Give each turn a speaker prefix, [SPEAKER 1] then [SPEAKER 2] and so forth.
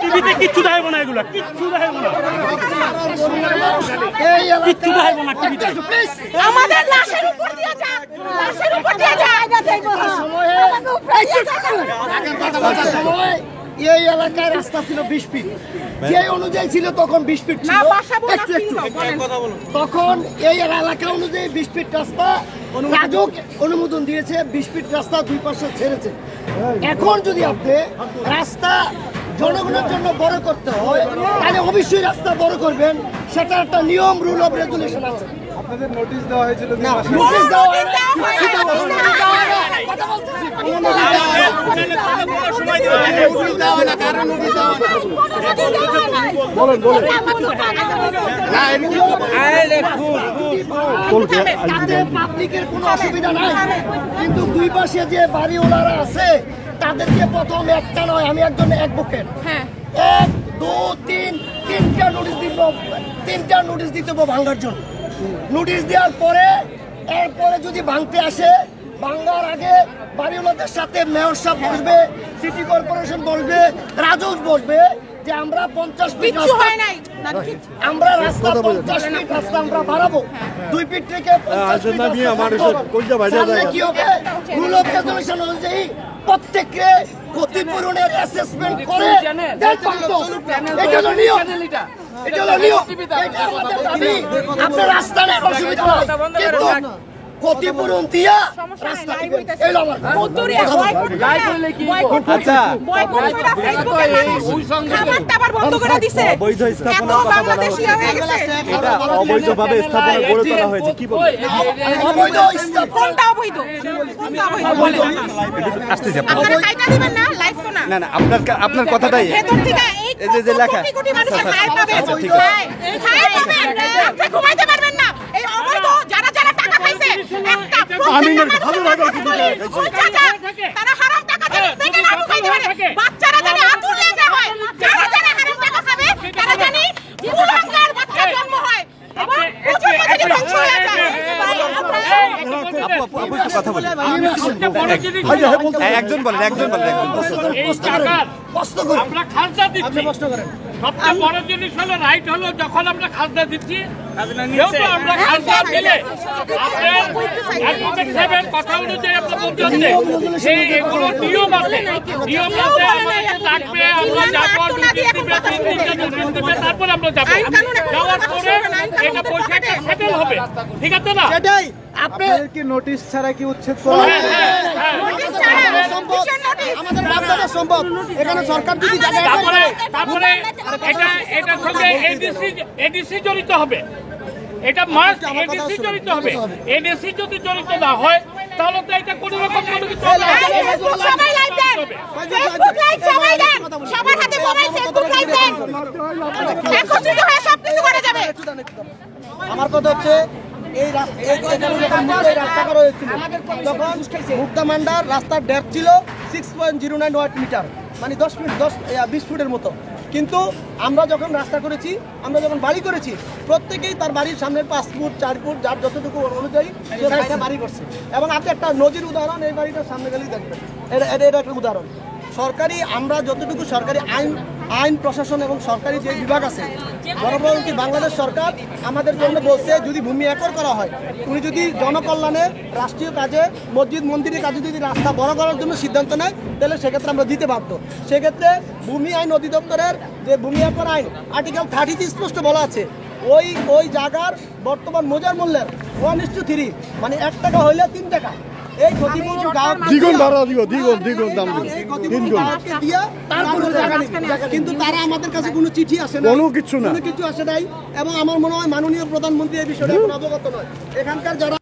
[SPEAKER 1] টিভিতে কিচ্ছু দেখাবো না, এগুলা কিচ্ছু দেখাবো না, কিচ্ছু দেখাবো না টিভিতে।
[SPEAKER 2] আমাদের লাশের উপর দিয়ে যান, লাশের উপর দিয়ে যান।
[SPEAKER 3] এই এলাকায় রাস্তা ছিল 20 ফিট, যে অনুযায়ী ছিল তখন 20 ফিট ছিল। তখন এই এলাকা অনুযায়ী 20 ফিট রাস্তা রাজুক অনুমোদন দিয়েছে, 20 ফিট রাস্তা দুই পাশে ছেড়েছে। এখন যদি আপনি রাস্তা জনগণের জন্য বড় করতে হয় তাহলে অবশ্যই রাস্তা বড় করবেন, সেটা একটা নিয়ম, রুল অফ রেগুলেশন আছে।
[SPEAKER 4] আপনাদের নোটিশ দেওয়া হয়েছিল?
[SPEAKER 3] না, নোটিশ দেওয়া হয় না, কথা বলতেছি। পাবলিকের কোনো অসুবিধা নাই, কিন্তু দুই পাশে যে বাড়িওয়ালারা আছে তাদেরকে প্রথম একটা নয়, আমি একজন অ্যাডভোকেট, 1 2 3 তিনটা নোটিশ দিতে হবে ভাঙার জন্য। নোটিশ দেওয়ার পরে এরপরে যদি ভাঙতে আসে, ভাঙার আগে বাড়িওয়ালাদের সাথে মেয়র সাহেব বসবে, সিটি কর্পোরেশন বসবে, রাজুক বসবে যে আমরা 50 ফিট আমরা রাস্তা 50 ফিট রাস্তা আমরা বাড়াবো, 2 ফিট থেকে 50 ফিট কি হবে, রুল অফ রেগুলেশন অনুযায়ী প্রত্যেককে ক্ষতিপূরণের অ্যাসেসমেন্ট করে এটা হলো নিয়ম, এটা হলো নিয়ম, এটা আমাদের দাবি। আপনার রাস্তা নেই, অসুবিধা নাই, কিন্তু ক্ষতিপূরণ দিয়া রাস্তা দিবেন, এই হলো আমার।
[SPEAKER 4] আচ্ছা, এটা অবৈধভাবে স্থাপনা গড়ে তোলা হয়েছে, কি বলবেন?
[SPEAKER 3] অবৈধ স্থাপনা
[SPEAKER 4] না না, আপনার কথাটাই এই যে লেখা।
[SPEAKER 2] বাচ্চারা জানে আতুর লেগে হয়, যারা যারা হারাম টাকা খাবে তারা জানি কুলাঙ্গার বাচ্চা জন্ম হয় এবং প্রচুর ধ্বংস হয়ে যায়।
[SPEAKER 4] কথা বলেন, একজন বলেন।
[SPEAKER 1] আমরা খাজনা দিচ্ছি, সবচেয়ে বড় জিনিস হলো রাইট হলো যখন আমরা খাজনা দিচ্ছি, যেহেতু আমরা খাজনা দিলে আপনার অ্যাডভোকেট সাহেবের কথা অনুযায়ী আমরা বলতে হচ্ছে যে এগুলো নিয়ম আছে, নিয়ম আছে, আমাদেরকে ডাকবে, আমরা যাবো, তারপরে আমরা যাবো, যাওয়ার পরে এটা পয়সাটা সেটেল হবে, ঠিক আছে না?
[SPEAKER 3] সেটাই
[SPEAKER 4] আপনাদের কি নোটিশ ছাড়া কি উচ্ছেদ করা হবে?
[SPEAKER 3] আমাদের বাচ্চাদের সম্পদ, এখানে সরকার যদি
[SPEAKER 1] তারপরে এটার সঙ্গে এডিসি জড়িত হবে, এটা মাস্ট এডিসি জড়িত হবে। এডিসি যদি জড়িত না হয় তাহলে তো এটা কোনো রকম কোনো কিছু হবে না।
[SPEAKER 2] সবার হাতে মোবাইল, ফেসবুক লাইভ দেন, একত্রিত হয়ে সবকিছু করা যাবে।
[SPEAKER 3] আমার কথা হচ্ছে এই রাস্তা করা হয়েছিল তখন মুক্তামান্ডার রাস্তার ডেপথ ছিল 6.09 মিটার, মানে 20 ফুটের মতো। কিন্তু আমরা যখন রাস্তা করেছি, আমরা যখন বাড়ি করেছি, প্রত্যেকেই তার বাড়ির সামনের 5 ফুট 4 ফুট যার যতটুকু অনুযায়ী বাড়ি করছে। এবং আপনি একটা নজির উদাহরণ এই বাড়িটার সামনে গেলেই দেখবেন, এটা একটা উদাহরণ। সরকারি আমরা যতটুকু সরকারি আইন প্রশাসন এবং সরকারি যে বিভাগ আছে, গণপ্রজাতন্ত্রী বাংলাদেশ সরকার আমাদের জন্য বলছে যদি ভূমি একর করা হয়, উনি যদি জনকল্যাণের রাষ্ট্রীয় কাজে, মসজিদ মন্দিরের কাজে যদি রাস্তা বড় করার জন্য সিদ্ধান্ত নেয়, তাহলে সেক্ষেত্রে আমরা দিতে বাধ্য। সেক্ষেত্রে ভূমি আইন অধিদপ্তরের যে ভূমি একর আইন আর্টিকেল 30 স্পষ্ট বলা আছে ওই জায়গার বর্তমান মৌজার মূল্যের 1:3, মানে 1 টাকা হইলে 3 টাকা এই ক্ষতিপূরণ
[SPEAKER 4] দ্বিগুণ ভাড়া দিব, দ্বিগুণ দাম দিব,
[SPEAKER 3] কিন্তু তারা আমাদের কাছে কোনো চিঠি আসে না, কোনো কিছু আসে নাই। এবং আমার মনে হয় মাননীয় প্রধানমন্ত্রী এই বিষয়টা অবগত নয়। এখানকার যারা